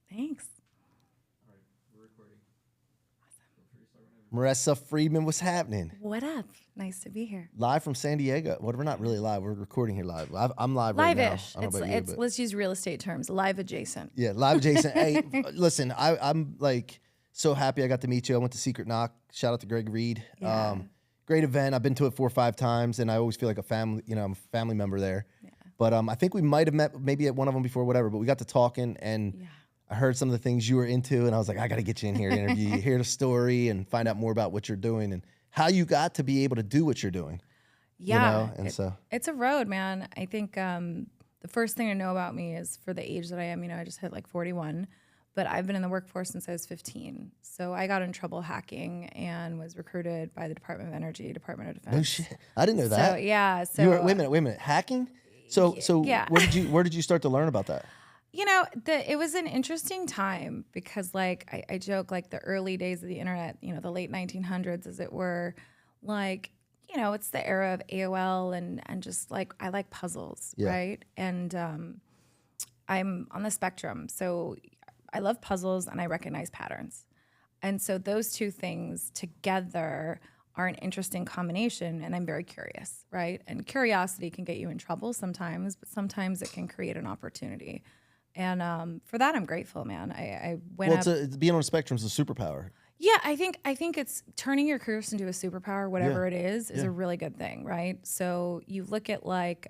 Thanks. Marissa Friedman, what's happening? What up? Nice to be here. Live from San Diego. Well, we're not really live. We're recording here live. I'm live right now. Live-ish. I don't know about you, but Let's use real estate terms. Live adjacent. yeah, live adjacent. Hey, listen, I'm like so happy I got to meet you. I went to Secret Knock. Shout out to Greg Reed. Yeah. Great event. I've been to it 4 or 5 times, and I always feel like a family. I'm a family member there. Yeah. But I think we might have met maybe at one of them before, whatever. But we got to talking, and Yeah. I heard some of the things you were into, and I was like, I got to get you in here to interview you, hear the story, and find out more about what you're doing and how you got to be able to do what you're doing. Yeah. And so It's a road, man. I think the first thing to know about me is for the age that I am, I just hit like 41, but I've been in the workforce since I was 15. So I got in trouble hacking and was recruited by the Department of Energy, Department of Defense. no shit, I didn't know that. So yeah. So You were, wait a minute, hacking. So yeah. where did you start to learn about that? It was an interesting time because, like, I joke, like, the early days of the internet, the late 1900s, as it were, like, it's the era of AOL and just, like, I like puzzles, Yeah. right? And I'm on the spectrum. So I love puzzles and I recognize patterns. And so those two things together are an interesting combination, and I'm very curious, right? And curiosity can get you in trouble sometimes, but sometimes it can create an opportunity. And for that, I'm grateful, man. I went Well, up. it's being on a spectrum is a superpower. Yeah, I think it's turning your careers into a superpower, whatever Yeah. it is Yeah. a really good thing, right? So you look at like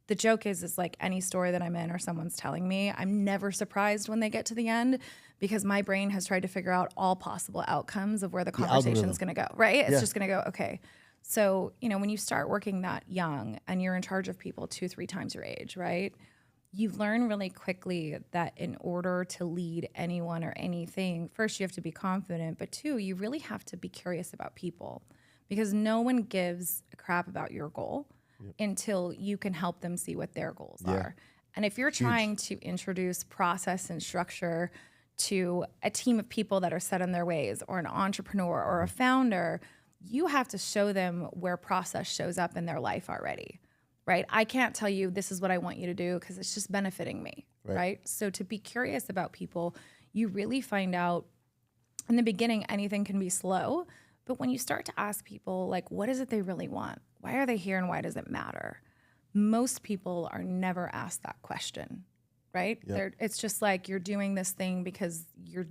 the joke is like any story that I'm in or someone's telling me, I'm never surprised when they get to the end because my brain has tried to figure out all possible outcomes of where the conversation's going to go, right? It's Yeah. just going to go, okay. So, when you start working that young and you're in charge of people 2-3 times your age, right? You learn really quickly that in order to lead anyone or anything, first you have to be confident, but two, you really have to be curious about people because no one gives a crap about your goal until you can help them see what their goals are. And if you're trying to introduce process and structure to a team of people that are set in their ways or an entrepreneur or a founder, you have to show them where process shows up in their life already. Right? I can't tell you this is what I want you to do because it's just benefiting me, right? So to be curious about people, you really find out in the beginning, anything can be slow. But when you start to ask people, like, what is it they really want? Why are they here and why does it matter? Most people are never asked that question, right? Yep. It's just like you're doing this thing because you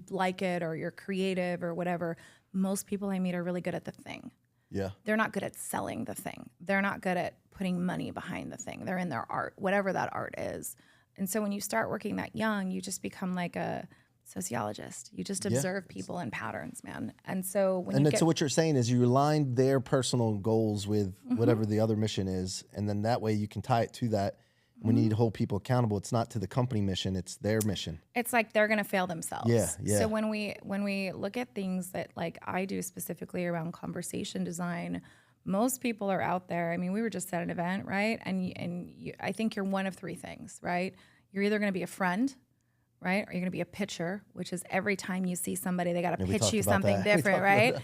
like it or you're creative or whatever. Most people I meet are really good at the thing. Yeah. They're not good at selling the thing. They're not good at putting money behind the thing. They're in their art, whatever that art is. And so when you start working that young, you just become like a sociologist. You just observe people and patterns, man. And so when So what you're saying is you align their personal goals with whatever the other mission is, and then that way you can tie it to that. When you need to hold people accountable, it's not to the company mission, it's their mission. it's like they're going to fail themselves. Yeah. So when we look at things that like I do specifically around conversation design, most people are out there. I mean, we were just at an event, right? And I think you're one of 3 things, right? You're either going to be a friend, right? Or you're going to be a pitcher, which is every time you see somebody, they got to we pitch talked you about something that. We different, right?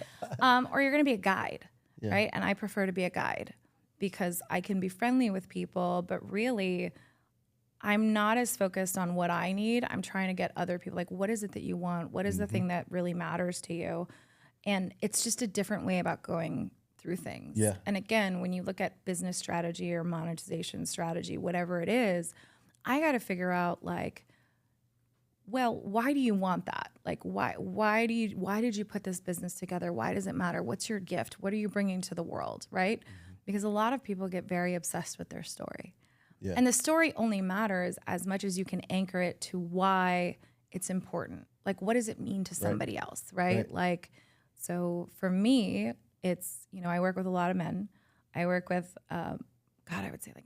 Or you're going to be a guide, Yeah. right? And I prefer to be a guide because I can be friendly with people, but really I'm not as focused on what I need. I'm trying to get other people, like, what is it that you want? What is the thing that really matters to you? And it's just a different way about going through things. Yeah. And again, when you look at business strategy or monetization strategy, whatever it is, I got to figure out like, well, why do you want that? Like, why did you put this business together? Why does it matter? What's your gift? What are you bringing to the world? Right? Because a lot of people get very obsessed with their story. Yeah. And the story only matters as much as you can anchor it to why it's important. Like, what does it mean to somebody else, right? Like, so for me, it's, I work with a lot of men. I work with, I would say like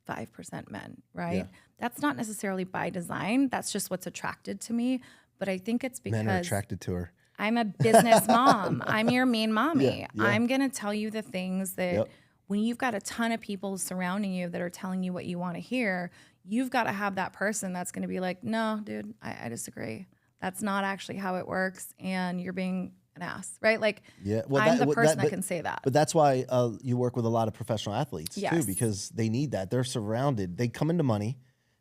95% men, right? Yeah. That's not necessarily by design. That's just what's attracted to me. But I think it's because Men are attracted to her. I'm a business mom. I'm your mean mommy. Yeah. I'm going to tell you the things that Yep. when you've got a ton of people surrounding you that are telling you what you want to hear, you've got to have that person that's going to be like, no, dude, I disagree. That's not actually how it works. And you're being an ass, right? Like, Yeah. Well, I'm the well, person that but- can say that. But that's why you work with a lot of professional athletes too, Yes. because they need that. They're surrounded. They come into money.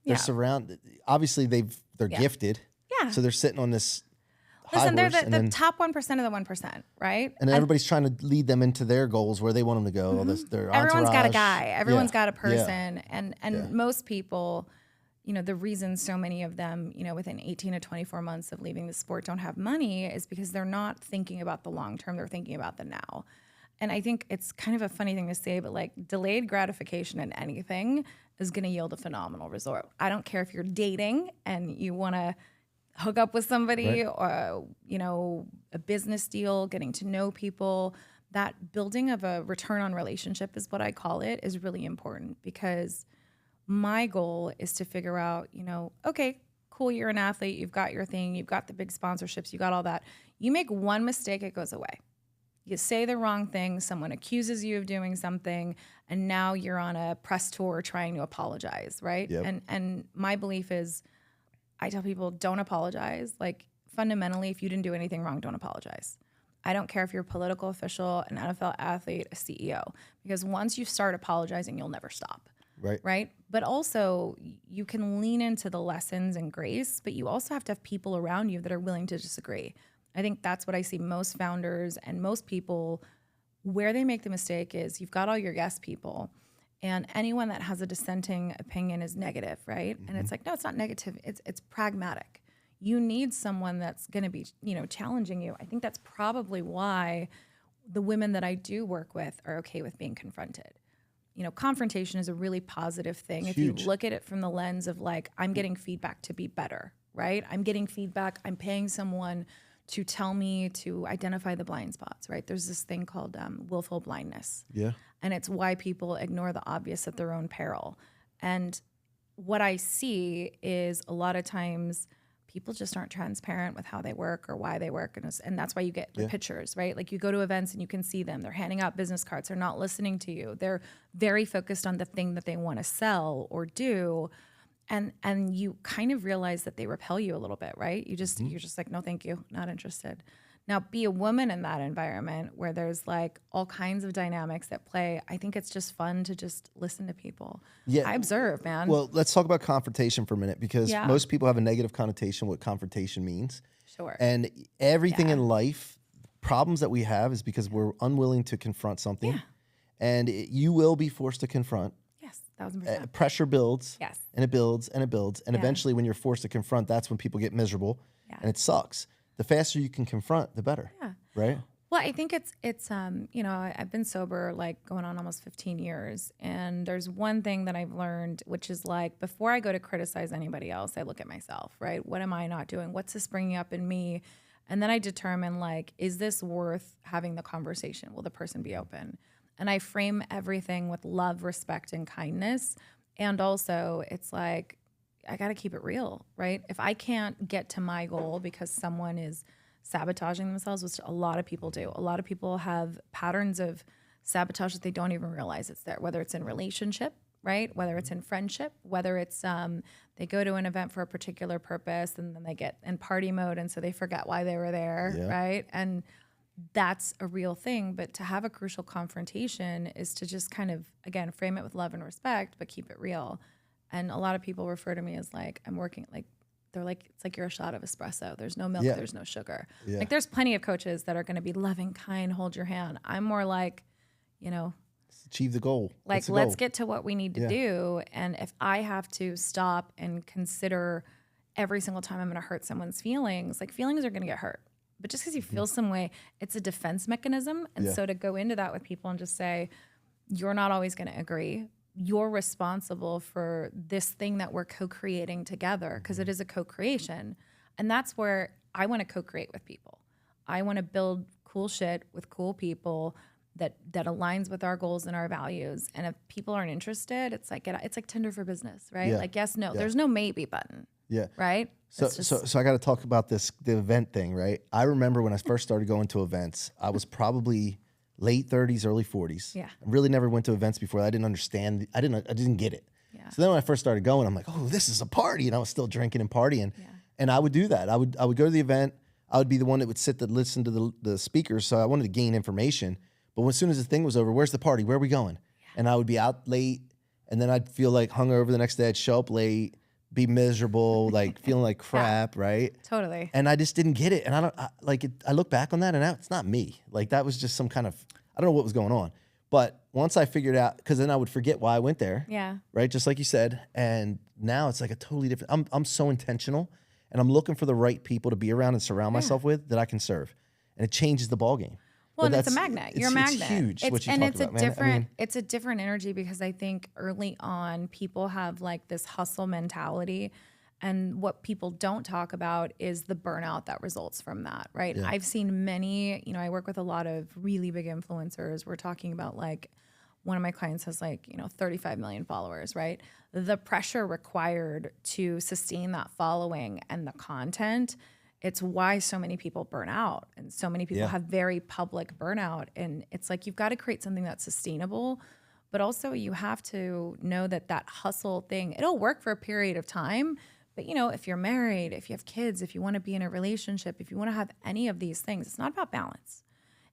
They're surrounded. Obviously, they're gifted. Yeah. So they're sitting on this high Listen, they're horse, the top 1% of the 1%, right? and then everybody's trying to lead them into their goals where they want them to go. Their Everyone's got a entourage. guy. Everyone's got a Yeah. person. And most people, you know, the reason so many of them, you know, within 18 to 24 months of leaving the sport don't have money is because they're not thinking about the long term. They're thinking about the now. And I think it's kind of a funny thing to say, but like delayed gratification in anything is going to yield a phenomenal result. I don't care if you're dating and you want to hook up with somebody or, you know, a business deal, getting to know people. That building of a return on relationship is what I call it, is really important, because my goal is to figure out, you know, okay, cool, you're an athlete, you've got your thing, you've got the big sponsorships, you got all that. You make one mistake, it goes away. You say the wrong thing, someone accuses you of doing something, and now you're on a press tour trying to apologize, right? Yep. And my belief is, I tell people, don't apologize. Like, fundamentally, if you didn't do anything wrong, don't apologize. I don't care if you're a political official, an NFL athlete, a CEO, because once you start apologizing, you'll never stop. Right. But also, you can lean into the lessons and grace, but you also have to have people around you that are willing to disagree. I think that's what I see most founders and most people, where they make the mistake is you've got all your yes people, and anyone that has a dissenting opinion is negative, right? And it's like, no, it's not negative. It's pragmatic. You need someone that's going to be, you know, challenging you. I think that's probably why the women that I do work with are okay with being confronted. You know, confrontation is a really positive thing. If you look at it from the lens of like, I'm getting feedback to be better, right? I'm getting feedback. I'm paying someone to tell me to identify the blind spots, right? There's this thing called willful blindness. Yeah. And it's why people ignore the obvious at their own peril. And what I see is a lot of times people just aren't transparent with how they work or why they work. And that's why you get the pictures, right? Like, you go to events and you can see them. They're handing out business cards. They're not listening to you. They're very focused on the thing that they want to sell or do. And you kind of realize that they repel you a little bit, right? You're just like, no, thank you, not interested. Now, be a woman in that environment where there's like all kinds of dynamics that play. I think it's just fun to just listen to people. Yeah. I observe, man. Well, let's talk about confrontation for a minute, because most people have a negative connotation what confrontation means. Sure. And everything in life, problems that we have is because we're unwilling to confront something. Yeah. And you will be forced to confront. Yes, 1000%. Pressure builds. Yes. And it builds and it builds. And eventually, when you're forced to confront, that's when people get miserable. Yeah. And it sucks. The faster you can confront, the better. Yeah. Right? Well, I think it's you know, I've been sober like going on almost 15 years, and there's one thing that I've learned, which is like, before I go to criticize anybody else, I look at myself, right? What am I not doing? What's this bringing up in me? And then I determine, like, is this worth having the conversation? Will the person be open? And I frame everything with love, respect, and kindness. And also, it's like, I got to keep it real, right? If I can't get to my goal because someone is sabotaging themselves, which a lot of people do. A lot of people have patterns of sabotage that they don't even realize it's there, whether it's in relationship, right? Whether it's in friendship, whether it's they go to an event for a particular purpose and then they get in party mode, and so they forget why they were there, right? And that's a real thing. But to have a crucial confrontation is to just kind of, again, frame it with love and respect, but keep it real. And a lot of people refer to me as like, I'm working, like, they're like, it's like you're a shot of espresso. There's no milk, there's no sugar. Yeah. Like, there's plenty of coaches that are going to be loving, kind, hold your hand. I'm more like, you know, achieve the goal. Like, let's get to what we need to do. And if I have to stop and consider every single time I'm going to hurt someone's feelings, like, feelings are going to get hurt. But just because you feel some way, it's a defense mechanism. And so to go into that with people and just say, you're not always going to agree. You're responsible for this thing that we're co-creating together, because it is a co-creation. And that's where I want to co-create with people. I want to build cool shit with cool people that aligns with our goals and our values. And if people aren't interested, it's like Tinder for business, right? Like, yes, no, there's no maybe button. Yeah. Right? So I got to talk about the event thing, right? I remember when I first started going to events, I was probably late 30s, early 40s. Yeah. I really never went to events before. I didn't understand. I didn't get it. Yeah. So then when I first started going, I'm like, oh, this is a party. And I was still drinking and partying. Yeah. And I would do that. I would go to the event. I would be the one that would sit to listen to the speakers. So I wanted to gain information. But as soon as the thing was over, where's the party? Where are we going? Yeah. And I would be out late. And then I'd feel like hungover the next day. I'd show up late. be miserable, like feeling like crap, right? Totally. And I just didn't get it. And I look back on that and now it's not me. Like that was just some kind of, I don't know what was going on. But once I figured out, because then I would forget why I went there. Yeah. Right. Just like you said. And now it's like a totally different, I'm so intentional and I'm looking for the right people to be around and surround myself with that I can serve. And it changes the ballgame. Well, and it's a magnet. You're a magnet. It's huge. What you and talk it's about, a different, it's a different energy because I think early on people have like this hustle mentality. And what people don't talk about is the burnout that results from that, right? Yeah. I've seen many, I work with a lot of really big influencers. We're talking about like one of my clients has like, 35 million followers, right? The pressure required to sustain that following and the content, it's why so many people burn out and so many people have very public burnout. And it's like, you've got to create something that's sustainable, but also you have to know that hustle thing, it'll work for a period of time. But, if you're married, if you have kids, if you want to be in a relationship, if you want to have any of these things, it's not about balance.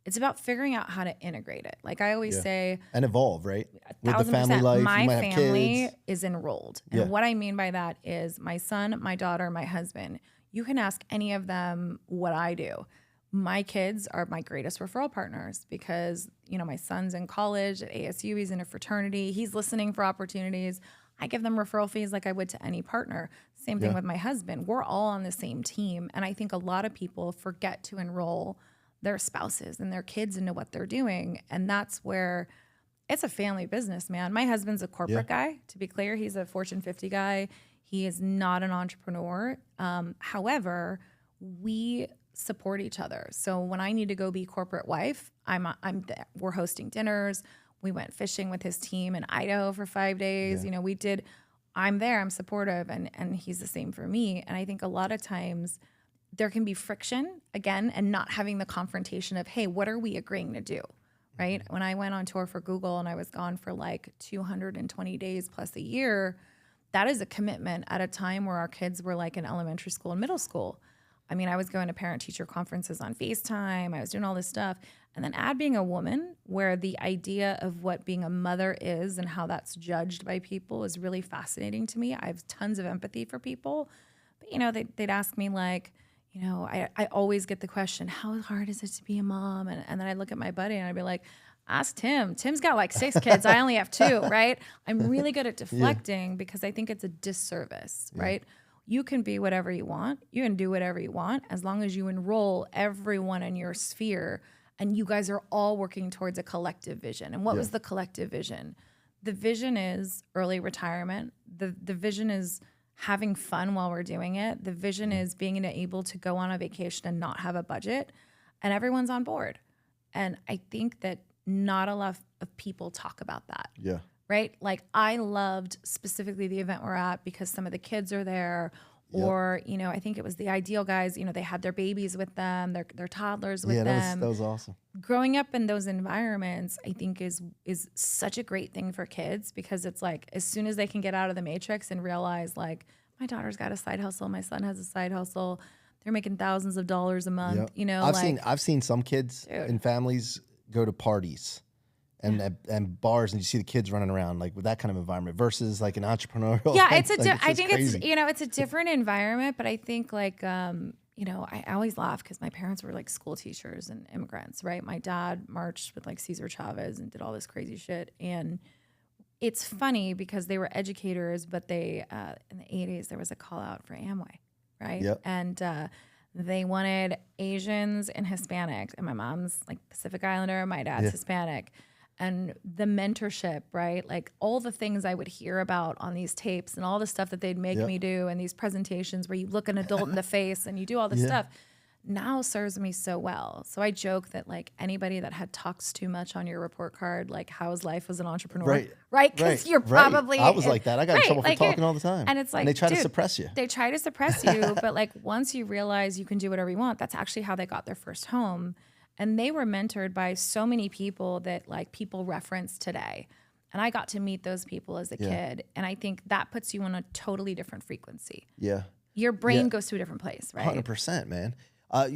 It's about figuring out how to integrate it. Like I always say, and evolve, right? With the 1000%. family life, My you might have family kids. is enrolled. And what I mean by that is my son, my daughter, my husband. You can ask any of them what I do. My kids are my greatest referral partners because, my son's in college at ASU, he's in a fraternity, he's listening for opportunities. I give them referral fees like I would to any partner. Same thing with my husband. We're all on the same team. And I think a lot of people forget to enroll their spouses and their kids into what they're doing. And that's where it's a family business, man. My husband's a corporate guy. To be clear, he's a Fortune 50 guy. He is not an entrepreneur. However, we support each other. So when I need to go be corporate wife, we're hosting dinners. We went fishing with his team in Idaho for 5 days. I'm there, I'm supportive, and he's the same for me. And I think a lot of times there can be friction again and not having the confrontation of, hey, what are we agreeing to do? Right? When I went on tour for Google and I was gone for like 220 days plus a year, that is a commitment at a time where our kids were like in elementary school and middle school. I mean, I was going to parent-teacher conferences on FaceTime. I was doing all this stuff. And then add being a woman, where the idea of what being a mother is and how that's judged by people is really fascinating to me. I have tons of empathy for people. But, they'd ask me like, I always get the question, how hard is it to be a mom? And then I'd look at my buddy and I'd be like, ask Tim. Tim's got like 6 kids. I only have 2, right? I'm really good at deflecting because I think it's a disservice, right? You can be whatever you want. You can do whatever you want as long as you enroll everyone in your sphere and you guys are all working towards a collective vision. And what was the collective vision? The vision is early retirement. The vision is having fun while we're doing it. The vision is being able to go on a vacation and not have a budget, and everyone's on board. And I think that not a lot of people talk about that. Yeah. Right? Like I loved specifically the event we're at because some of the kids are there. Or, I think it was the Ideal guys, they had their babies with them, their toddlers with them. That was awesome. Growing up in those environments, I think is such a great thing for kids because it's like as soon as they can get out of the matrix and realize like my daughter's got a side hustle, my son has a side hustle, they're making thousands of dollars a month, I've seen some kids and families go to parties and bars, and you see the kids running around like with that kind of environment versus like an entrepreneurial. Yeah, I think it's it's a different environment, but I think like I always laugh because my parents were like school teachers and immigrants, right? My dad marched with like Cesar Chavez and did all this crazy shit, and it's funny because they were educators, but they in the 80s there was a call out for Amway, right? Yep. And they wanted Asians and Hispanics, and my mom's like Pacific Islander, my dad's Hispanic. And the mentorship, right? Like all the things I would hear about on these tapes and all the stuff that they'd make me do and these presentations where you look an adult in the face and you do all this stuff now serves me so well. So I joke that like anybody that had talks too much on your report card, like how's life as an entrepreneur, right? Because you're probably I was like that. I got in trouble for talking all the time. And it's like, and they try to suppress you. They try to suppress you, but like once you realize you can do whatever you want, that's actually how they got their first home. And they were mentored by so many people that like people reference today. And I got to meet those people as a kid. And I think that puts you on a totally different frequency. Yeah. Your brain goes to a different place, right? 100%, man. I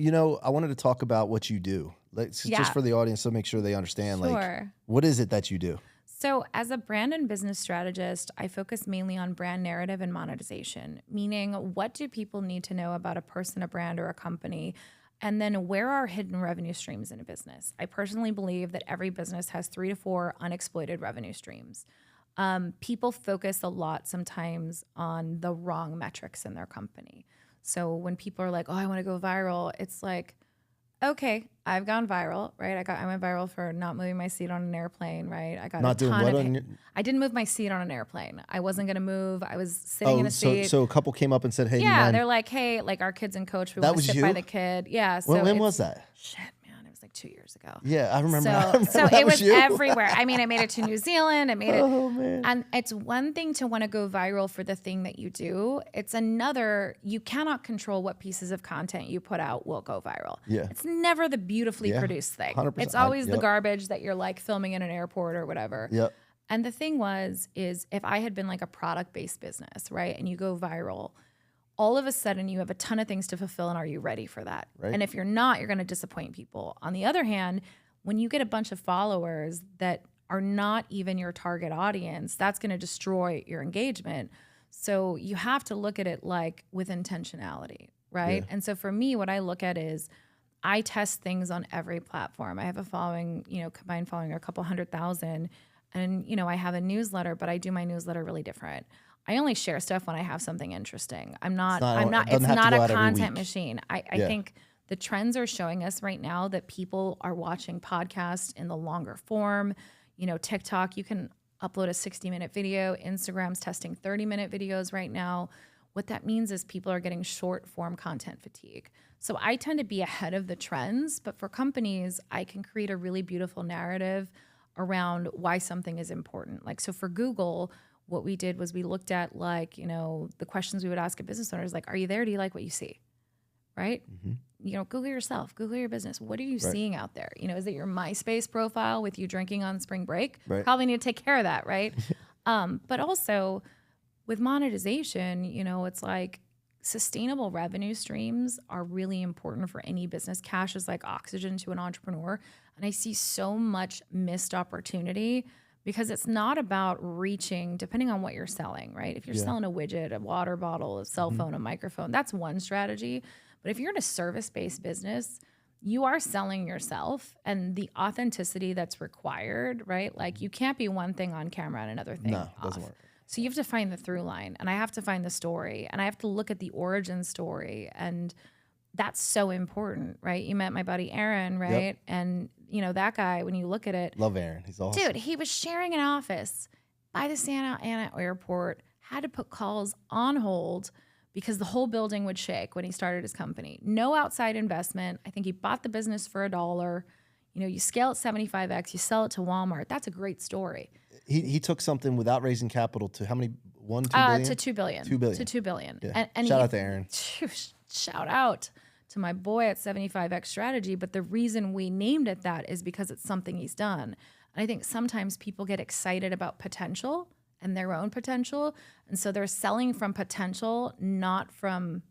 wanted to talk about what you do. Just for the audience to make sure they understand. Like, what is it that you do? So, as a brand and business strategist, I focus mainly on brand narrative and monetization, meaning what do people need to know about a person, a brand, or a company? And then where are hidden revenue streams in a business? I personally believe that every business has 3 to 4 unexploited revenue streams. People focus a lot sometimes on the wrong metrics in their company. So when people are like, oh, I want to go viral, it's like, okay, I've gone viral, right? I went viral for not moving my seat on an airplane, right? I got Not a doing ton what of on hate. your- I didn't move my seat on an airplane. I wasn't gonna move. I was sitting in Oh, a so seat. so a couple came up and said, "Hey, you Yeah, mind?" they're like, hey, like our kid's in coach. We That want to was sit by you? the kid. Yeah. So When it's- was that? Shit, man, it was like 2 years ago. Yeah, I remember. I So, remember so that it was you. everywhere. I mean, I made it to New Zealand. I made it. Oh man. And it's one thing to want to go viral for the thing that you do. It's another, you cannot control what pieces of content you put out will go viral. Yeah. It's never the beautifully Yeah, produced thing. 100%. It's always the Yep. garbage that you're like filming in an airport or whatever. Yep. And the thing is if I had been like a product-based business, right, and you go viral, all of a sudden you have a ton of things to fulfill, and are you ready for that? Right. And if you're not, you're going to disappoint people. On the other hand, when you get a bunch of followers that are not even your target audience, that's going to destroy your engagement. So you have to look at it like with intentionality, right? Yeah. And so for me, what I look at is I test things on every platform. I have a following, combined following of a couple 100,000. And, I have a newsletter, but I do my newsletter really different. I only share stuff when I have something interesting. It doesn't It's have to not go a out every content week. machine. I Yeah. think the trends are showing us right now that people are watching podcasts in the longer form. TikTok, you can upload a 60-minute video. Instagram's testing 30-minute videos right now. What that means is people are getting short form content fatigue. So I tend to be ahead of the trends, but for companies, I can create a really beautiful narrative around why something is important. Like, so for Google, what we did was we looked at the questions we would ask a business owners, like, are you there? Do you like what you see? Right? Google yourself, Google your business. What are you seeing out there? Is it your MySpace profile with you drinking on spring break? Right. Probably need to take care of that, right? But also with monetization, it's like sustainable revenue streams are really important for any business. Cash is like oxygen to an entrepreneur. And I see so much missed opportunity because it's not about reaching, depending on what you're selling, right? If you're selling a widget, a water bottle, a cell phone, a microphone, that's one strategy. But if you're in a service-based business, you are selling yourself and the authenticity that's required, right? Like you can't be one thing on camera and another thing No, off. it doesn't work. So you have to find the through line, and I have to find the story, and I have to look at the origin story, and that's so important, right? You met my buddy Aaron, right? Yep. And that guy, when you look at it, Love Aaron. He's awesome. dude, he was sharing an office by the Santa Ana airport, had to put calls on hold because the whole building would shake when he started his company. No outside investment. I think he bought the business for $1. You scale it 75x, you sell it to Walmart. That's a great story. He took something without raising capital to how many? 1, 2 billion? To 2 billion. 2 billion. To 2 billion. Yeah. And Shout out to Aaron. Shout out to my boy at 75X Strategy. But the reason we named it that is because it's something he's done. And I think sometimes people get excited about potential and their own potential. And so they're selling from potential, not from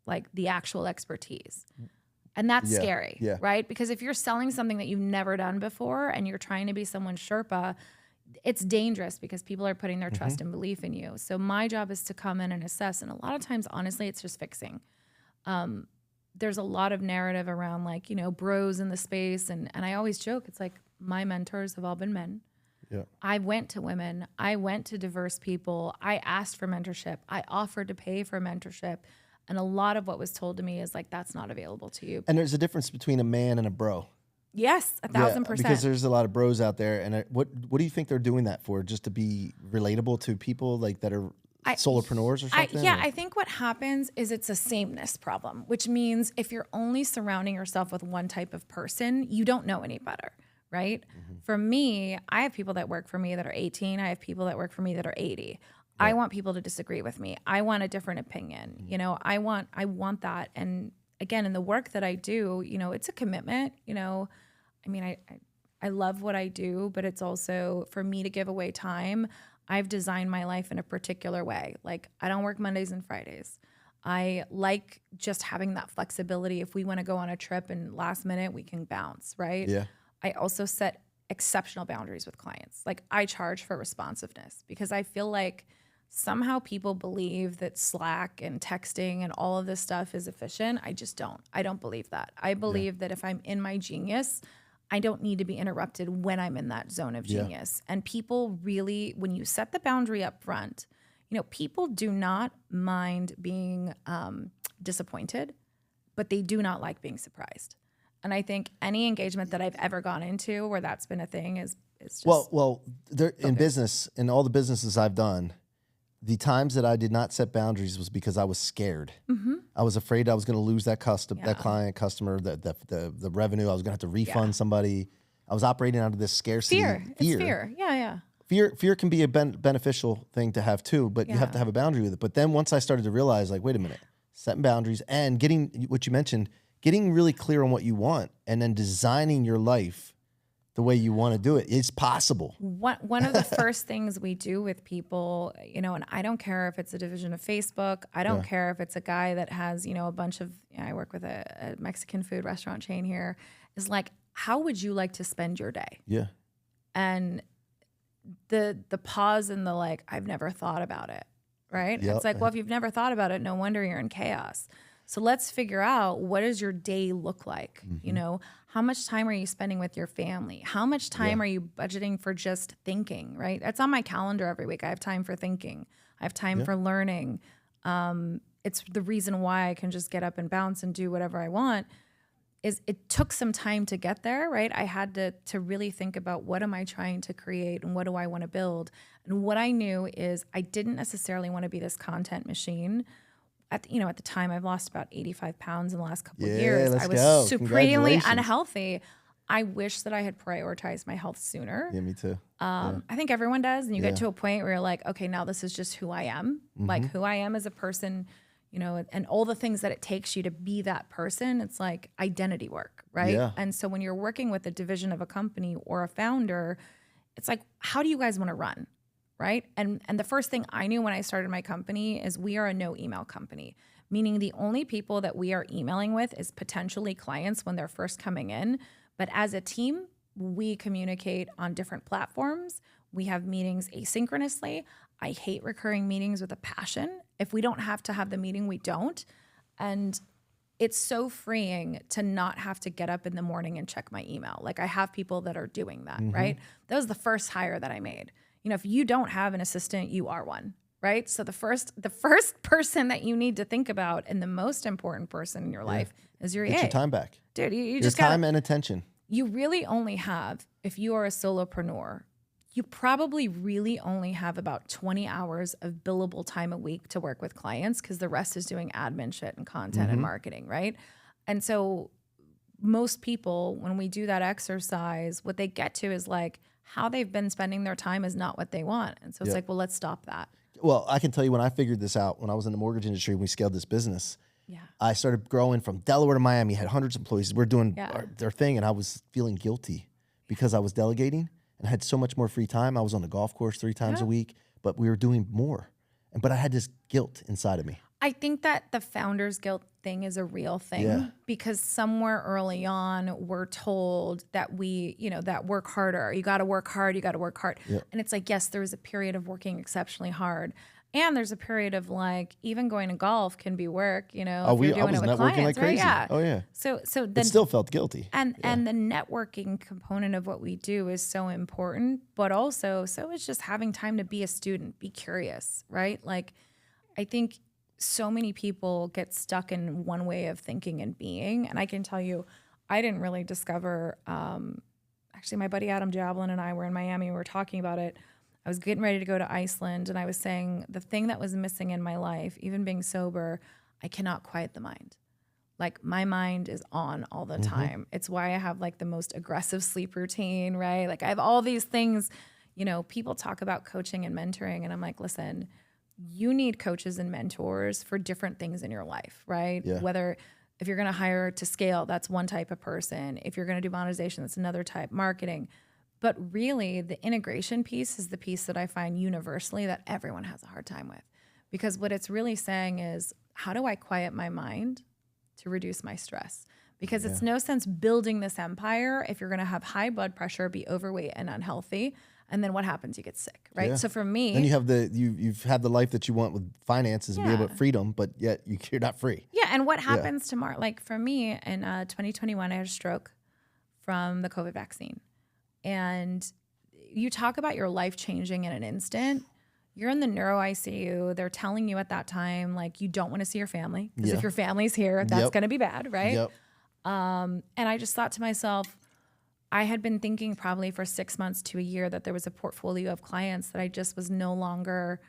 like the actual expertise. And that's scary, yeah. right? Because if you're selling something that you've never done before and you're trying to be someone's Sherpa, it's dangerous because people are putting their trust and belief in you. So my job is to come in and assess. And a lot of times, honestly, it's just fixing. There's a lot of narrative around bros in the space. And I always joke, it's like my mentors have all been men. Yeah. I went to women. I went to diverse people. I asked for mentorship. I offered to pay for mentorship. And a lot of what was told to me is like, that's not available to you. And there's a difference between a man and a bro. Yes, 1,000%. Because there's a lot of bros out there. And what do you think they're doing that for? Just to be relatable to people like that are solopreneurs or something? I think what happens is it's a sameness problem, which means if you're only surrounding yourself with one type of person, you don't know any better, right? For me, I have people that work for me that are 18. I have people that work for me that are 80. I want people to disagree with me. I want a different opinion. I want that. And again, in the work that I do, it's a commitment. I love what I do, but it's also for me to give away time. I've designed my life in a particular way. Like I don't work Mondays and Fridays. I like just having that flexibility. If we want to go on a trip and last minute we can bounce, right? Yeah. I also set exceptional boundaries with clients. Like I charge for responsiveness because I feel like somehow people believe that Slack and texting and all of this stuff is efficient. I just don't. I don't believe that. I believe that if I'm in my genius, I don't need to be interrupted when I'm in that zone of genius. And people really, when you set the boundary up front, you know, people do not mind being disappointed, but they do not like being surprised. And I think any engagement that I've ever gone into where that's been a thing is just well, there, in business, in all the businesses I've done, the times that I did not set boundaries was because I was scared. I was afraid I was going to lose that that client, customer, the revenue. I was going to have to refund somebody. I was operating out of this scarcity. fear. It's fear. Yeah. Fear can be a beneficial thing to have too, but you have to have a boundary with it. But then once I started to realize, like, wait a minute, setting boundaries and getting what you mentioned, getting really clear on what you want, and then designing your life the way you want to do it is possible. One of the first things we do with people, you know, and I don't care if it's a division of Facebook, I don't care if it's a guy that has, you know, a bunch of, I work with a Mexican food restaurant chain here, is like, how would you like to spend your day? Yeah. And the pause and the like, I've never thought about it, right? Yep. It's like, well, if you've never thought about it, no wonder you're in chaos. So let's figure out, what does your day look like? You know, how much time are you spending with your family? How much time are you budgeting for just thinking, right? That's on my calendar every week. I have time for thinking. I have time for learning. It's the reason why I can just get up and bounce and do whatever I want. Is it took some time to get there, right? I had to really think about, what am I trying to create and what do I want to build? And what I knew is I didn't necessarily want to be this content machine. At the time, I've lost about 85 pounds in the last couple of years. I was supremely unhealthy. I wish that I had prioritized my health sooner. Yeah, me too. I think everyone does. And you get to a point where you're like, okay, now this is just who I am. Like who I am as a person, you know, and all the things that it takes you to be that person. It's like identity work, right? Yeah. And so when you're working with a division of a company or a founder, it's like, how do you guys want to run? Right. And the first thing I knew when I started my company is we are a no email company, meaning the only people that we are emailing with is potentially clients when they're first coming in. But as a team, we communicate on different platforms. We have meetings asynchronously. I hate recurring meetings with a passion. If we don't have to have the meeting, we don't. And it's so freeing to not have to get up in the morning and check my email. Like I have people that are doing that, right? That was the first hire that I made. You know, if you don't have an assistant, you are one, right? So the first person that you need to think about, and the most important person in your life, is your EA. Get your time back. Dude, you your just time and attention. You really only have, if you are a solopreneur, you probably really only have about 20 hours of billable time a week to work with clients, because the rest is doing admin shit and content and marketing, right? And so most people, when we do that exercise, what they get to is like, how they've been spending their time is not what they want. And so it's like, well, let's stop that. Well, I can tell you, when I figured this out, when I was in the mortgage industry, we scaled this business. I started growing from Delaware to Miami, had hundreds of employees. We're doing their thing. And I was feeling guilty because I was delegating and had so much more free time. I was on the golf course 3 times a week, but we were doing more. But I had this guilt inside of me. I think that the founder's guilt thing is a real thing because somewhere early on we're told that that work harder. You got to work hard. You got to work hard. And it's like, yes, there is a period of working exceptionally hard. And there's a period of like, even going to golf can be work, you know, if you're doing it with networking clients, like crazy. Right? Yeah. Oh yeah. So then, but still felt guilty. And the networking component of what we do is so important, but also so is just having time to be a student, be curious, right? Like, I think so many people get stuck in one way of thinking and being. And I can tell you, I didn't really discover, actually my buddy Adam Jablin and I were in Miami, we were talking about it. I was getting ready to go to Iceland, and I was saying the thing that was missing in my life, even being sober, I cannot quiet the mind. Like my mind is on all the time. It's why I have like the most aggressive sleep routine, right? Like I have all these things, you know, people talk about coaching and mentoring, and I'm like, listen, you need coaches and mentors for different things in your life, right? Yeah. Whether if you're going to hire to scale, that's one type of person. If you're going to do monetization, that's another type, marketing. But really, the integration piece is the piece that I find universally that everyone has a hard time with. Because what it's really saying is, how do I quiet my mind to reduce my stress? because it's no sense building this empire if you're going to have high blood pressure, be overweight and unhealthy. And then what happens? You get sick, right? Yeah. So for me, then you have you've had the life that you want with finances and be able to freedom, but yet you're not free. Yeah. And what happens tomorrow? Like for me in 2021, I had a stroke from the COVID vaccine. And you talk about your life changing in an instant. You're in the neuro ICU. They're telling you at that time, like, you don't want to see your family. Because if your family's here, that's going to be bad, right? Yep. And I just thought to myself, I had been thinking probably for 6 months to a year that there was a portfolio of clients that I just was no longer,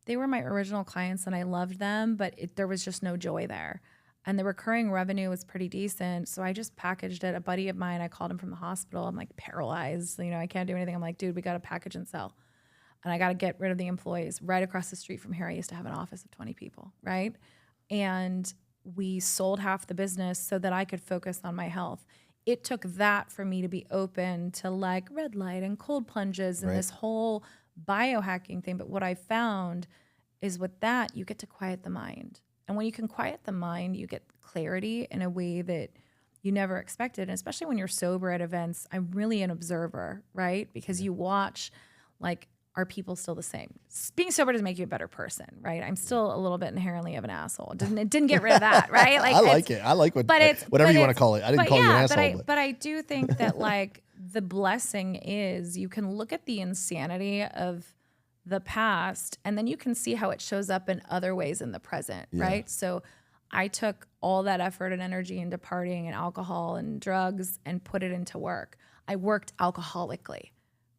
they were my original clients and I loved them, but there was just no joy there. And the recurring revenue was pretty decent. So I just packaged it. A buddy of mine, I called him from the hospital. I'm like paralyzed. You know, I can't do anything. I'm like, dude, we got to package and sell. And I got to get rid of the employees. Right across the street from here, I used to have an office of 20 people, right? And we sold half the business so that I could focus on my health. It took that for me to be open to like red light and cold plunges and this whole biohacking thing. But what I found is with that, you get to quiet the mind. And when you can quiet the mind, you get clarity in a way that you never expected. And especially when you're sober at events, I'm really an observer, right? Because you watch, like, are people still the same? Being sober doesn't make you a better person, right? I'm still a little bit inherently of an asshole. It didn't get rid of that, right? Like I like it. I like whatever you want to call it. I didn't call you an asshole. But I do think that like the blessing is you can look at the insanity of the past and then you can see how it shows up in other ways in the present, right? So I took all that effort and energy into partying and alcohol and drugs and put it into work. I worked alcoholically.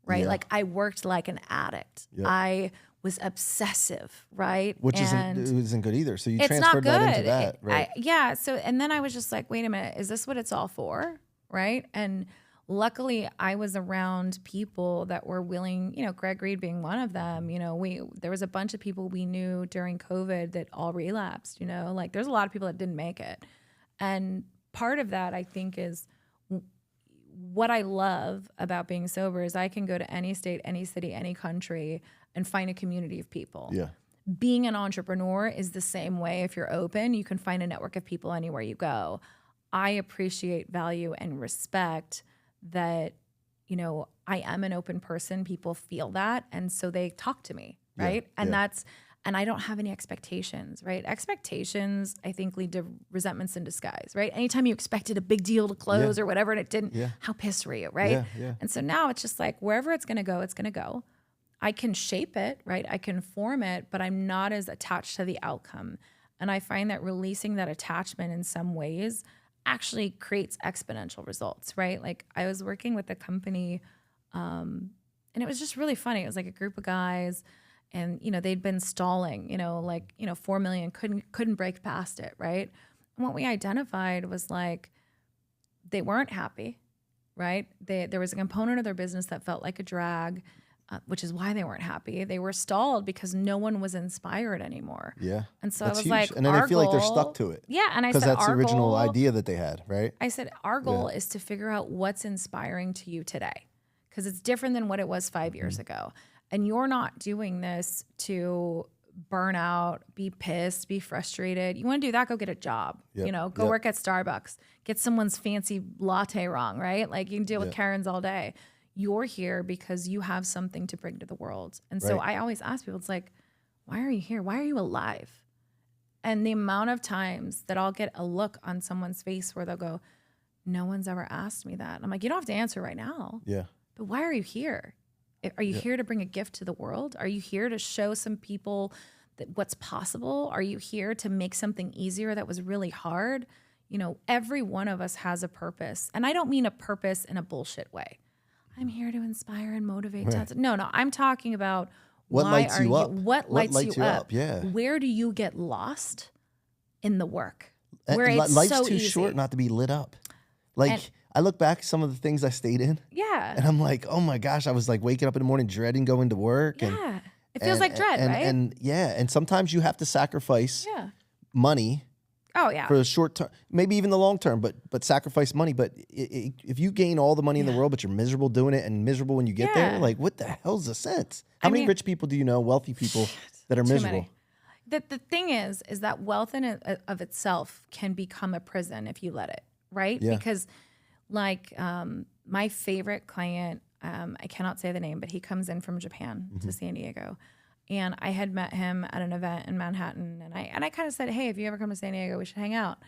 Right? Like I worked like an addict. Yep. I was obsessive, right? Which isn't good either. So you transferred that into that, right? So, and then I was just like, wait a minute, is this what it's all for? Right? And luckily I was around people that were willing, you know, Greg Reed being one of them, you know, there was a bunch of people we knew during COVID that all relapsed, you know, like there's a lot of people that didn't make it. And part of that I think is what I love about being sober is I can go to any state, any city, any country and find a community of people. Yeah. Being an entrepreneur is the same way. If you're open, you can find a network of people anywhere you go. I appreciate, value, and respect that, you know, I am an open person. People feel that. And so they talk to me, right? And I don't have any expectations, right? Expectations, I think, lead to resentments in disguise, right? Anytime you expected a big deal to close or whatever and it didn't, how pissed were you, right? And so now it's just like, wherever it's going to go, it's going to go. I can shape it, right? I can form it, but I'm not as attached to the outcome. And I find that releasing that attachment in some ways actually creates exponential results, right? Like I was working with a company and it was just really funny. It was like a group of guys. And, you know, they'd been stalling, you know, like, you know, 4 million, couldn't break past it, right? And what we identified was like, they weren't happy, right? There was a component of their business that felt like a drag, which is why they weren't happy. They were stalled because no one was inspired anymore. Yeah. And so that's I was huge. like, and then they feel like they're stuck to it. Yeah. And I said, because that's the original idea that they had, right? I said, our goal is to figure out what's inspiring to you today, because it's different than what it was 5 years ago. And you're not doing this to burn out, be pissed, be frustrated. You want to do that, go get a job. You know, go work at Starbucks, get someone's fancy latte wrong, right? Like you can deal with Karens all day. You're here because you have something to bring to the world. And so I always ask people, it's like, why are you here? Why are you alive? And the amount of times that I'll get a look on someone's face where they'll go, no one's ever asked me that. I'm like, you don't have to answer right now. Yeah. But why are you here? Are you here to bring a gift to the world? Are you here to show some people that what's possible? Are you here to make something easier that was really hard? You know, every one of us has a purpose. And I don't mean a purpose in a bullshit way. I'm here to inspire and motivate. No, I'm talking about what lights you up. What lights you up? Yeah. Where do you get lost in the work? Where it's life's so too easy. Short not to be lit up. Like I look back at some of the things I stayed in. Yeah. And I'm like, oh my gosh, I was like waking up in the morning dreading going to work. Yeah. It feels like dread, right? And sometimes you have to sacrifice money. Oh yeah. For the short term, maybe even the long term, but sacrifice money. But if you gain all the money in the world, but you're miserable doing it and miserable when you get there, like what the hell's the sense? How many rich people do you know, wealthy people that are miserable? The thing is that wealth in of itself can become a prison if you let it. right? Yeah. Because like my favorite client, I cannot say the name, but he comes in from Japan to San Diego. And I had met him at an event in Manhattan, and I kind of said, hey, if you ever come to San Diego, we should hang out.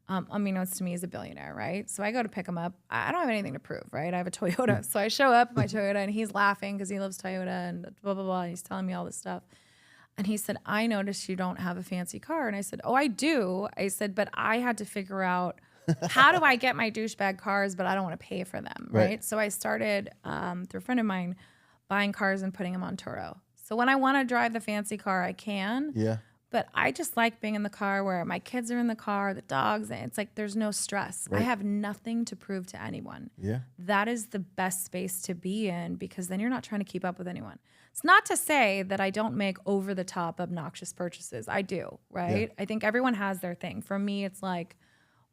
Unbeknownst to me, he's a billionaire, right? So I go to pick him up. I don't have anything to prove, right? I have a Toyota. So I show up in my Toyota, and he's laughing because he loves Toyota and blah, blah, blah. And he's telling me all this stuff. And he said, I noticed you don't have a fancy car. And I said, oh, I do. I said, but I had to figure out, how do I get my douchebag cars, but I don't want to pay for them, right? So I started, through a friend of mine, buying cars and putting them on Turo. So when I want to drive the fancy car, I can. Yeah. But I just like being in the car where my kids are in the car, the dogs, and it's like there's no stress. Right. I have nothing to prove to anyone. Yeah. That is the best space to be in because then you're not trying to keep up with anyone. It's not to say that I don't make over-the-top obnoxious purchases. I do, right? I think everyone has their thing. For me, it's like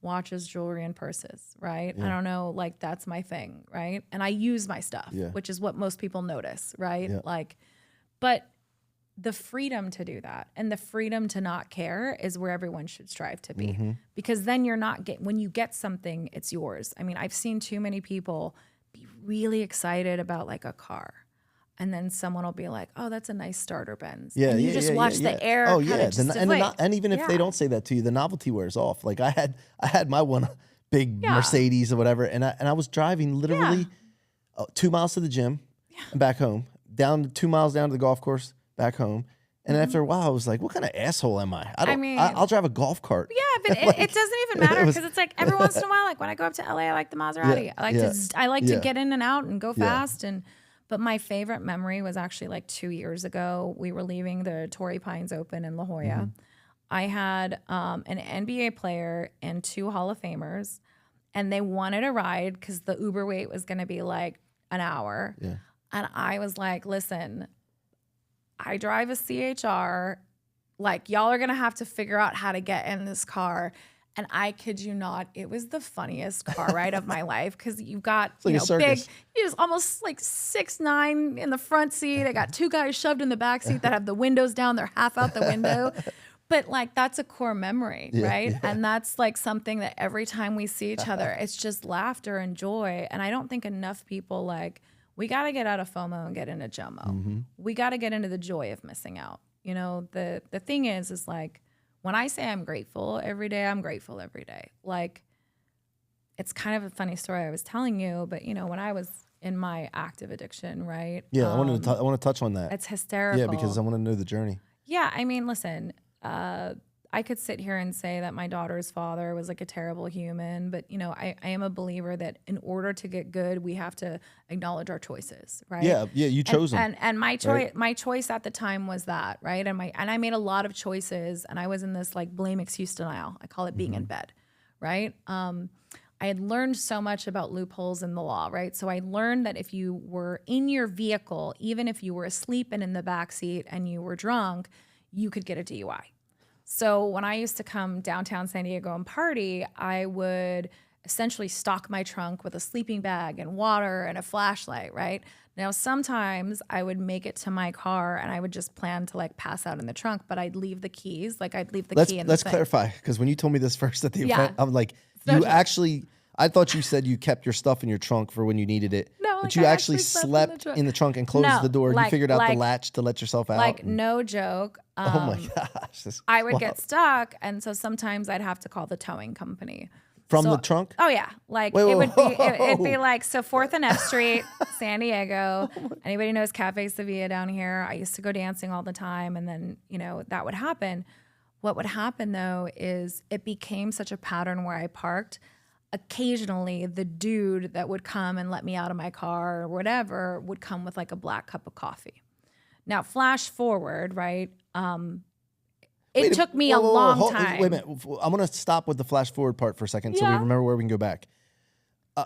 watches, jewelry, and purses, right? I don't know, like that's my thing, right? And I use my stuff, which is what most people notice, right? Like, but the freedom to do that and the freedom to not care is where everyone should strive to be, because then you're not when you get something, it's yours. I mean, I've seen too many people be really excited about like a car, and then someone will be like, "Oh, that's a nice starter Benz." Yeah, and you just watch the air. Oh yeah, deflate. and even if they don't say that to you, the novelty wears off. Like I had my one big Mercedes or whatever, and I was driving literally 2 miles to the gym and back home, down 2 miles down to the golf course, back home. And after a while, I was like, "What kind of asshole am I? I'll drive a golf cart." Yeah, but like, it doesn't even matter because it's like every once in a while, like when I go up to LA, I like the Maserati. I like to get in and out and go fast. But my favorite memory was actually like 2 years ago. We were leaving the Torrey Pines Open in La Jolla. I had an NBA player and 2 Hall of Famers, and they wanted a ride because the Uber wait was going to be like an hour. Yeah. And I was like, "Listen, I drive a CHR. Like, y'all are going to have to figure out how to get in this car." And I kid you not, it was the funniest car ride of my life because you've got, like big, you're almost like 6'9" in the front seat. I got 2 guys shoved in the back seat that have the windows down. They're half out the window. But like, that's a core memory, right? Yeah. And that's like something that every time we see each other, it's just laughter and joy. And I don't think enough people like, we got to get out of FOMO and get into JOMO. We got to get into the joy of missing out. You know, the thing is like, when I say I'm grateful every day, I'm grateful every day. Like, it's kind of a funny story I was telling you, but when I was in my active addiction, right? Yeah, I want to touch on that. It's hysterical. Yeah, because I want to know the journey. Yeah, I mean, listen, I could sit here and say that my daughter's father was like a terrible human, but I am a believer that in order to get good, we have to acknowledge our choices, right? Yeah, you chose them. And my choice, my choice at the time was that, right? And I made a lot of choices, and I was in this like blame, excuse, denial. I call it being in bed, right? I had learned so much about loopholes in the law, right? So I learned that if you were in your vehicle, even if you were asleep and in the backseat and you were drunk, you could get a DUI. So when I used to come downtown San Diego and party, I would essentially stock my trunk with a sleeping bag and water and a flashlight, right? Now, sometimes I would make it to my car and I would just plan to like pass out in the trunk, but I'd leave the keys. Like I'd leave the key in the thing. Let's clarify, because when you told me this first at the event, I'm like, I thought you said you kept your stuff in your trunk for when you needed it. No, but you actually slept in the trunk and closed the door. You figured out the latch to let yourself out. Like, no joke. Oh my gosh. I would get stuck. And so sometimes I'd have to call the towing company. From the trunk? Oh, yeah. Like it'd be like, so 4th and F Street, San Diego. Anybody knows Cafe Sevilla down here? I used to go dancing all the time. And then, that would happen. What would happen though is it became such a pattern where I parked. Occasionally the dude that would come and let me out of my car or whatever would come with like a black cup of coffee. Now, flash forward, right? It took me a long time. Wait a minute. I'm going to stop with the flash forward part for a second so we remember where we can go back.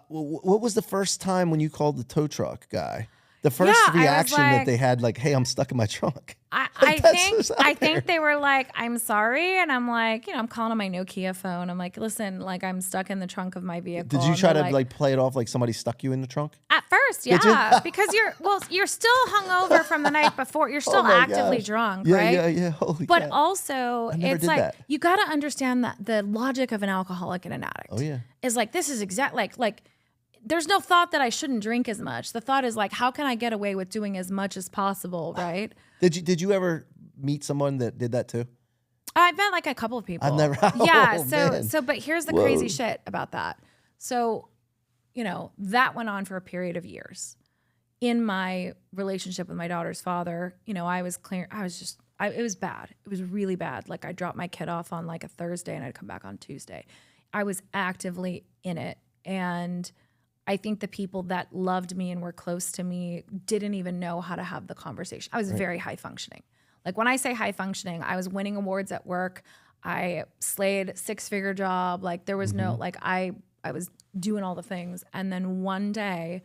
What was the first time when you called the tow truck guy? The first Yeah, I was reaction that like- they had, like, "Hey, I'm stuck in my trunk." I that's what's out think they were like, I'm sorry. And I'm like, I'm calling on my Nokia phone. I'm like, listen, like I'm stuck in the trunk of my vehicle. Did you And try they're to like play it off like somebody stuck you in the trunk? at first, Did you? yeah, because you're still hungover from the night before. You're still my actively gosh. drunk, Yeah, right? yeah. Holy But crap. also, never it's did like that. you got to understand that the logic of an alcoholic and an addict. Oh, yeah. Is like this is exact like there's no thought that I shouldn't drink as much. The thought is like, how can I get away with doing as much as possible, right? Did you ever meet someone that did that too? I've met like a couple of people. I've never. Yeah. Oh, So man. but here's the Whoa. crazy shit about that. So, that went on for a period of years. In my relationship with my daughter's father, I was clear. It was bad. It was really bad. Like I dropped my kid off on like a Thursday and I'd come back on Tuesday. I was actively in it. And I think the people that loved me and were close to me didn't even know how to have the conversation. I was very high functioning. Like when I say high functioning, I was winning awards at work. I slayed 6-figure job. Like there was no, like I was doing all the things. And then one day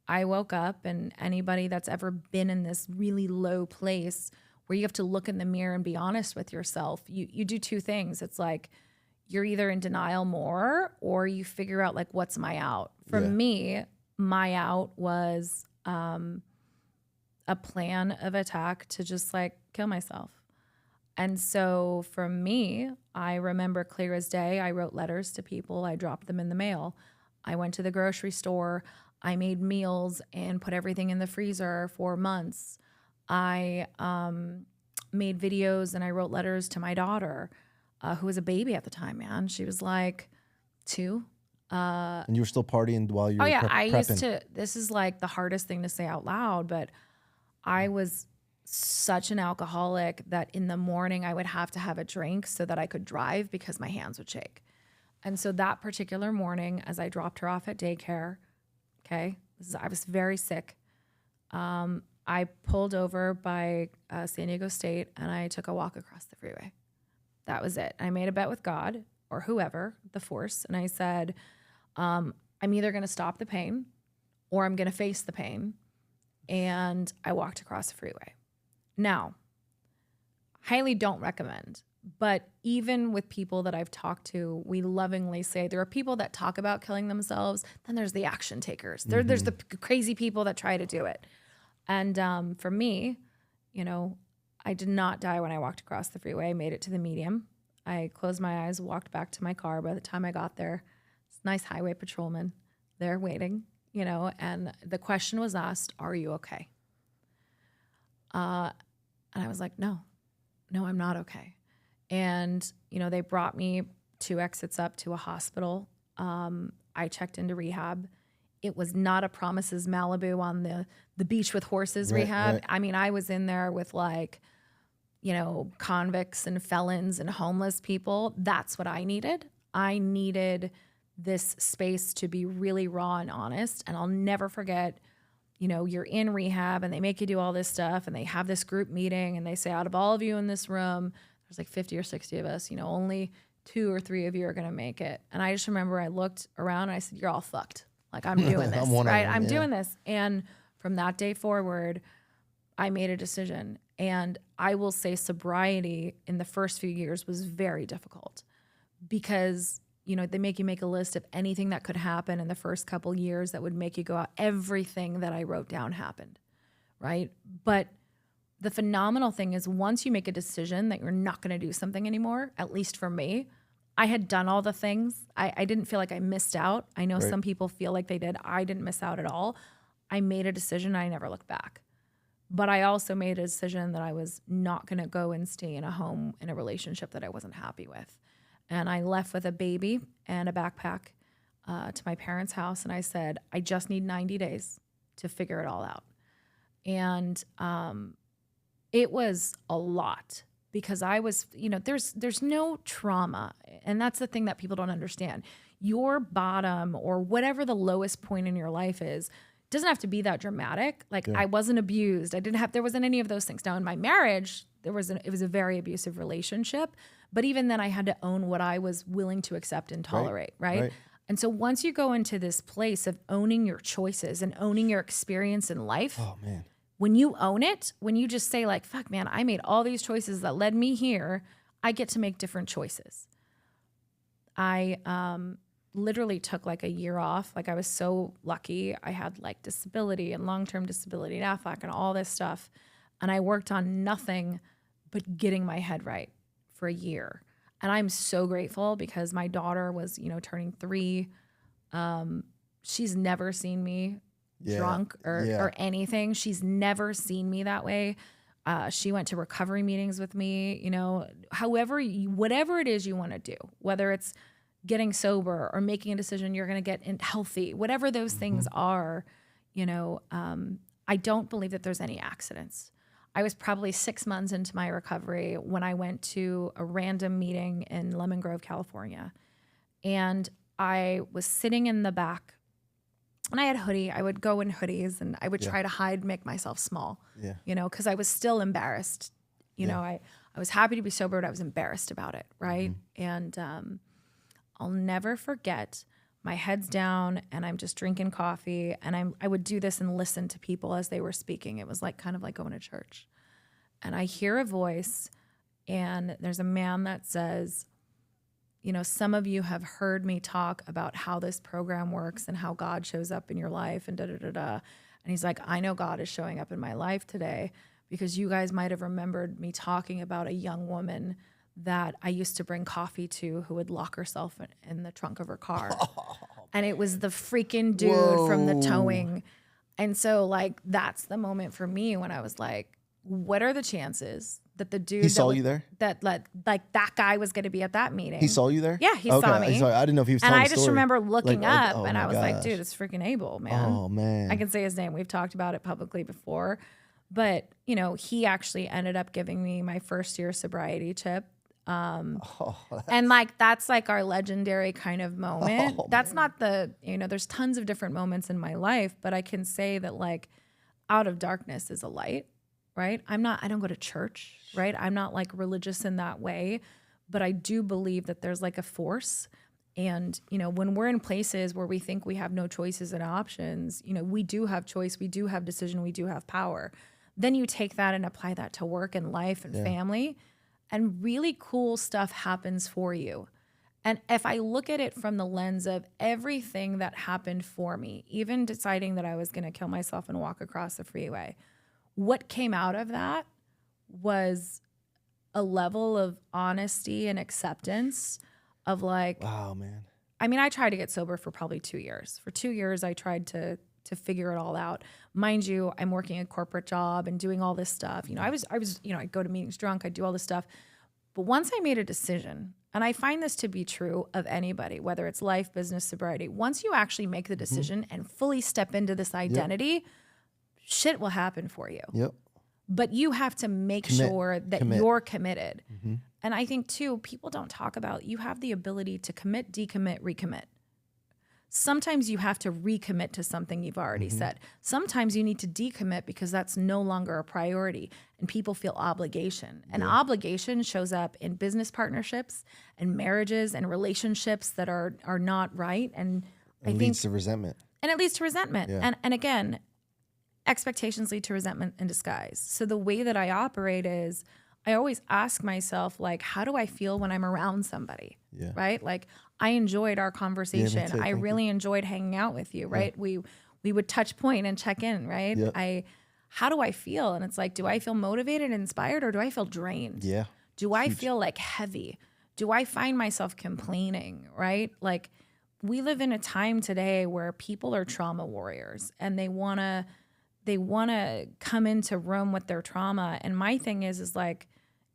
I woke up, and anybody that's ever been in this really low place where you have to look in the mirror and be honest with yourself, you do two things. It's like, you're either in denial more or you figure out like, what's my out? For me, my out was a plan of attack to just like kill myself. And so for me, I remember clear as day, I wrote letters to people. I dropped them in the mail. I went to the grocery store. I made meals and put everything in the freezer for months. I made videos and I wrote letters to my daughter, who was a baby at the time, man. She was like 2. And you were still partying while you were I prepping. used to, this is like the hardest thing to say out loud, but I was such an alcoholic that in the morning I would have to have a drink so that I could drive because my hands would shake. And so that particular morning, as I dropped her off at daycare, I was very sick. I pulled over by San Diego State and I took a walk across the freeway. That was it. I made a bet with God or whoever, the force. And I said, I'm either going to stop the pain or I'm going to face the pain. And I walked across the freeway. Now, highly don't recommend, but even with people that I've talked to, we lovingly say there are people that talk about killing themselves. Then there's the action takers. There's the crazy people that try to do it. And for me, I did not die when I walked across the freeway. I made it to the medium. I closed my eyes, walked back to my car. By the time I got there, this nice highway patrolman there waiting, and the question was asked, "Are you okay?" And I was like, no, I'm not okay. And, they brought me 2 exits up to a hospital. I checked into rehab. It was not a Promises Malibu on the beach with horses rehab. Right. I mean, I was in there with like, convicts and felons and homeless people. That's what I needed. I needed this space to be really raw and honest. And I'll never forget, you're in rehab and they make you do all this stuff and they have this group meeting and they say, out of all of you in this room, there's like 50 or 60 of us, only 2 or 3 of you are going to make it. And I just remember I looked around and I said, you're all fucked. Like I'm doing this, right? I'm doing this. And from that day forward, I made a decision. And I will say sobriety in the first few years was very difficult because they make you make a list of anything that could happen in the first couple years that would make you go out. Everything that I wrote down happened, right? But the phenomenal thing is once you make a decision that you're not going to do something anymore, at least for me, I had done all the things. I didn't feel like I missed out. I know some people feel like they did. I didn't miss out at all. I made a decision. I never looked back. But I also made a decision that I was not going to go and stay in a home, in a relationship that I wasn't happy with. And I left with a baby and a backpack to my parents' house. And I said, I just need 90 days to figure it all out. And it was a lot because I was, there's no trauma. And that's the thing that people don't understand. Your bottom or whatever the lowest point in your life is, doesn't have to be that dramatic. Like I wasn't abused. There wasn't any of those things. Now in my marriage, it was a very abusive relationship. But even then I had to own what I was willing to accept and tolerate, right? And so once you go into this place of owning your choices and owning your experience in life, Oh man. when you own it, when you just say like, fuck man, I made all these choices that led me here, I get to make different choices. I literally took like a year off. Like I was so lucky. I had like disability and long-term disability and AFLAC and all this stuff. And I worked on nothing but getting my head right for a year. And I'm so grateful because my daughter was, turning 3. She's never seen me drunk or anything. She's never seen me that way. She went to recovery meetings with me, whatever it is you want to do, whether it's getting sober or making a decision you're going to get healthy, whatever those things are, I don't believe that there's any accidents. I was probably 6 months into my recovery when I went to a random meeting in Lemon Grove, California. And I was sitting in the back and I had a hoodie. I would go in hoodies and I would try to make myself small, because I was still embarrassed. I was happy to be sober, but I was embarrassed about it. Right. And I'll never forget, my head's down and I'm just drinking coffee and I would do this and listen to people as they were speaking. It was like kind of like going to church. And I hear a voice and there's a man that says, some of you have heard me talk about how this program works and how God shows up in your life and da-da-da-da. And he's like, I know God is showing up in my life today because you guys might have remembered me talking about a young woman that I used to bring coffee to who would lock herself in the trunk of her car. And it was the freaking dude from the towing. And so like, that's the moment for me when I was like, what are the chances that the dude he saw you there? That that guy was going to be at that meeting. He saw you there? Yeah, he saw me. Sorry, I didn't know if he was telling And I a just story. remember looking up and I was gosh. like, dude, it's freaking Abel, man. Oh man. I can say his name. We've talked about it publicly before. But, he actually ended up giving me my first year sobriety chip. And like, that's like our legendary kind of moment. That's not there's tons of different moments in my life, but I can say that like out of darkness is a light, right? I don't go to church, right? I'm not like religious in that way, but I do believe that there's like a force. And, when we're in places where we think we have no choices and options, we do have choice, we do have decision, we do have power. Then you take that and apply that to work and life and family. And really cool stuff happens for you. And if I look at it from the lens of everything that happened for me, even deciding that I was going to kill myself and walk across the freeway, what came out of that was a level of honesty and acceptance of like, wow, man. I mean, I tried to get sober for probably 2 years. For 2 years, I tried to figure it all out. Mind you, I'm working a corporate job and doing all this stuff. I was, I'd go to meetings drunk, I'd do all this stuff. But once I made a decision, and I find this to be true of anybody, whether it's life, business, sobriety, once you actually make the decision and fully step into this identity, shit will happen for you. Yep. But you have to make sure that you're committed. And I think too, people don't talk about, you have the ability to commit, decommit, recommit. Sometimes you have to recommit to something you've already said. Sometimes you need to decommit because that's no longer a priority and people feel obligation. And obligation shows up in business partnerships and marriages and relationships that are not right. And I think leads to resentment. And it leads to resentment. Yeah. And again, expectations lead to resentment in disguise. So the way that I operate is I always ask myself, like, how do I feel when I'm around somebody? Yeah. Right? Like, I enjoyed our conversation. too. I really enjoyed hanging out with you, right? We would touch point and check in, right? Yep. How do I feel? And it's like, do I feel motivated and inspired or do I feel drained? Yeah. Do I feel like heavy? Do I find myself complaining, right? Like, we live in a time today where people are trauma warriors and they want to come into room with their trauma. And my thing is like,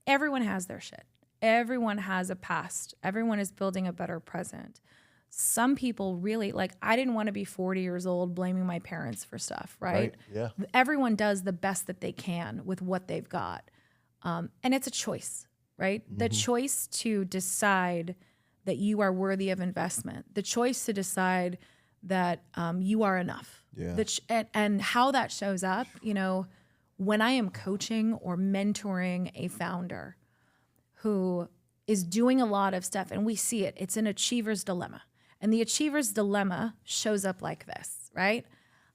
everyone has their shit. Everyone has a past. Everyone is building a better present. Some people really, like, I didn't want to be 40 years old blaming my parents for stuff, right? Yeah. Everyone does the best that they can with what they've got. And it's a choice, right? The choice to decide that you are worthy of investment. The choice to decide that you are enough. Yeah. And how that shows up, when I am coaching or mentoring a founder who is doing a lot of stuff and we see it, it's an achiever's dilemma. And the achiever's dilemma shows up like this, right?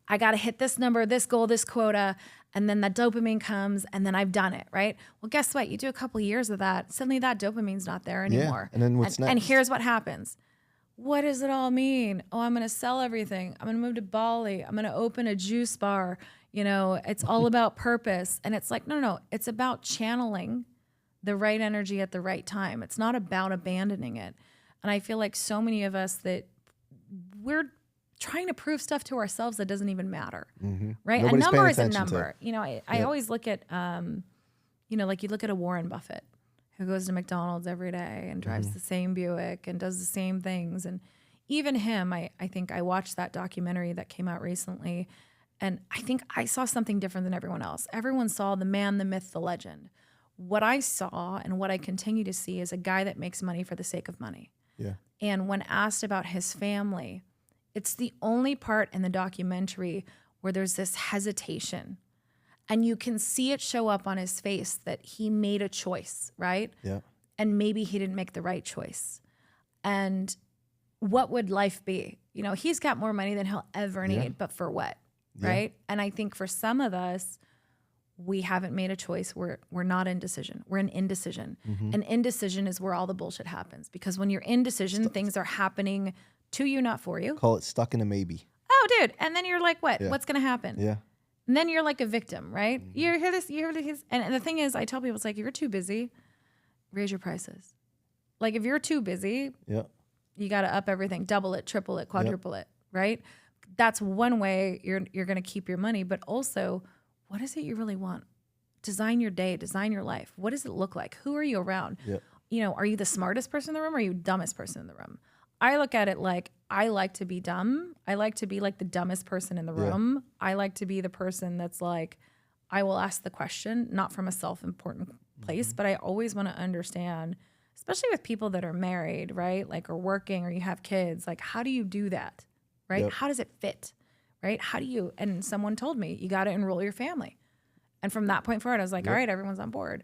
I got to hit this number, this goal, this quota, and then that dopamine comes, and then I've done it, right? Well, guess what? You do a couple years of that, suddenly that dopamine's not there anymore. And then what's next? And here's what happens. What does it all mean? Oh, I'm going to sell everything. I'm going to move to Bali. I'm going to open a juice bar. It's all about purpose. And it's like, no, it's about channeling the right energy at the right time. It's not about abandoning it. And I feel like so many of us that we're trying to prove stuff to ourselves that doesn't even matter, right? Nobody's a number paying is a attention number. I always look at, like you look at a Warren Buffett who goes to McDonald's every day and drives the same Buick and does the same things. And even him, I think I watched that documentary that came out recently, and I think I saw something different than everyone else. Everyone saw the man, the myth, the legend. What I saw and what I continue to see is a guy that makes money for the sake of money. Yeah. And when asked about his family, it's the only part in the documentary where there's this hesitation. And you can see it show up on his face that he made a choice, right? Yeah. And maybe he didn't make the right choice. And what would life be? He's got more money than he'll ever need, but for what, right? And I think for some of us, we haven't made a choice. We're not indecision. We're in indecision. And indecision is where all the bullshit happens. Because when you're indecision, things are happening to you, not for you. Call it stuck in a maybe. Oh, dude. And then you're like, what? Yeah. What's going to happen? Yeah. And then you're like a victim, right? You hear this. And the thing is, I tell people, it's like, if you're too busy, raise your prices. Like, if you're too busy, you got to up everything, double it, triple it, quadruple it, right? That's one way you're going to keep your money. But also, what is it you really want? Design your day, design your life. What does it look like? Who are you around? Are you the smartest person in the room or are you the dumbest person in the room? I look at it like, I like to be dumb. I like to be like the dumbest person in the room. I like to be the person that's like, I will ask the question, not from a self-important place, but I always want to understand, especially with people that are married, right? Like, or working, or you have kids, like, how do you do that, right? How does it fit, right? And someone told me, you got to enroll your family. And from that point forward, I was like, all right, everyone's on board.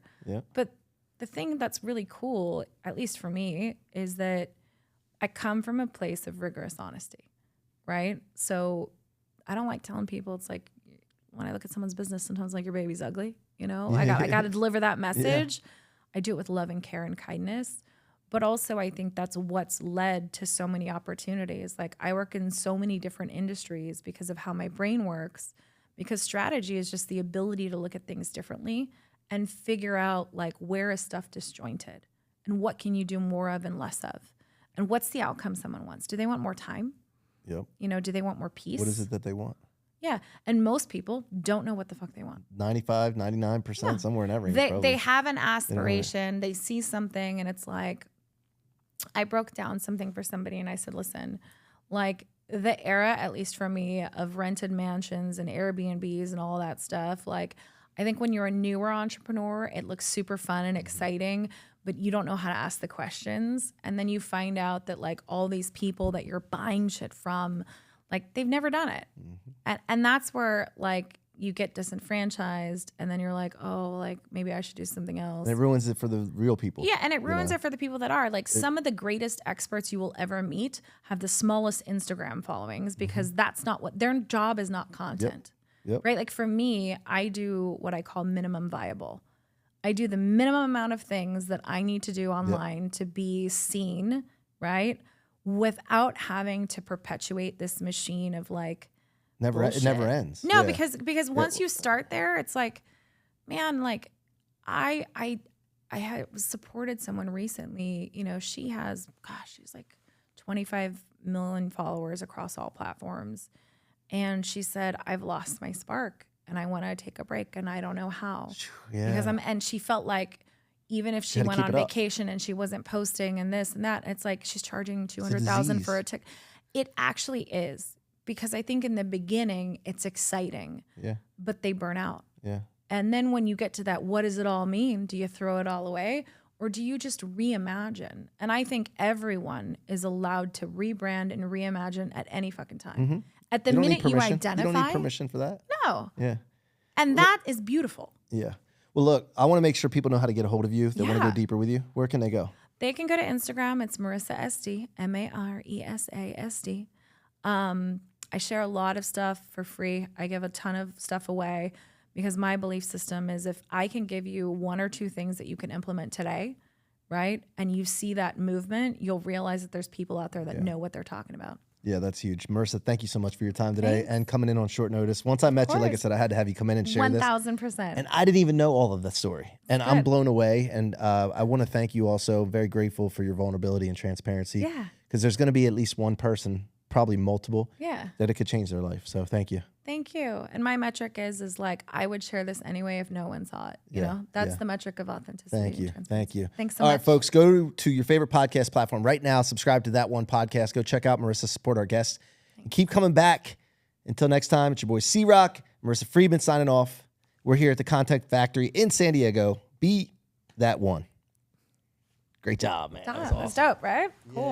But the thing that's really cool, at least for me, is that I come from a place of rigorous honesty, right? So I don't like telling people, it's like, when I look at someone's business, sometimes like, your baby's ugly, I got to deliver that message. I do it with love and care and kindness. But also I think that's what's led to so many opportunities. Like, I work in so many different industries because of how my brain works, because strategy is just the ability to look at things differently and figure out, like, where is stuff disjointed and what can you do more of and less of? And what's the outcome someone wants? Do they want more time? Do they want more peace? What is it that they want? Yeah. And most people don't know what the fuck they want. 95, 99%, somewhere in that range. They have an aspiration. They see something and it's like, I broke down something for somebody and I said, listen, like, the era, at least for me, of rented mansions and Airbnbs and all that stuff, like, I think when you're a newer entrepreneur, it looks super fun and exciting, but you don't know how to ask the questions. And then you find out that, like, all these people that you're buying shit from, like, they've never done it. And that's where, like, you get disenfranchised and then you're like, oh, like, maybe I should do something else. And it ruins it for the real people. Yeah, and it ruins it for the people that are. Like, some of the greatest experts you will ever meet have the smallest Instagram followings because that's not what, their job is not content. Right? Like, for me, I do what I call minimum viable. I do the minimum amount of things that I need to do online to be seen, right? Without having to perpetuate this machine of, like, it never ends. No, because once you start there, it's like, man, like, I had supported someone recently, she has, she's like 25 million followers across all platforms. And she said, I've lost my spark and I want to take a break and I don't know how. Because and she felt like, even if she went on vacation and she wasn't posting and this and that, it's like she's charging $200,000 for a ticket. It actually is, because I think in the beginning it's exciting, but they burn out. And then when you get to that, what does it all mean? Do you throw it all away or do you just reimagine? And I think everyone is allowed to rebrand and reimagine at any fucking time. At the minute you identify. You don't need permission for that. No. And that is beautiful. Well, look, I want to make sure people know how to get a hold of you if they want to go deeper with you. Where can they go? They can go to Instagram. It's Marissa SD, MARESA SD. I share a lot of stuff for free. I give a ton of stuff away because my belief system is if I can give you one or two things that you can implement today, right? And you see that movement, you'll realize that there's people out there that know what they're talking about. Yeah, that's huge. Marissa, thank you so much for your time today and coming in on short notice. Once I met you, like I said, I had to have you come in and share this. 1,000%. And I didn't even know all of the story. And I'm blown away. And I want to thank you also. Very grateful for your vulnerability and transparency. Yeah. Because there's going to be at least one person, probably multiple, Yeah. that it could change their life. So thank you. Thank you. And my metric is like, I would share this anyway if no one saw it. You know, that's the metric of authenticity. Thank you. Thank you. Thanks so much. much. All right, folks, go to your favorite podcast platform right now. Subscribe to That One Podcast. Go check out Marissa, support our guests. And keep coming back. Until next time, it's your boy C-Rock, Marissa Friedman signing off. We're here at the Content Factory in San Diego. Be that one. Great job, man. That was awesome. That's dope, right? Cool.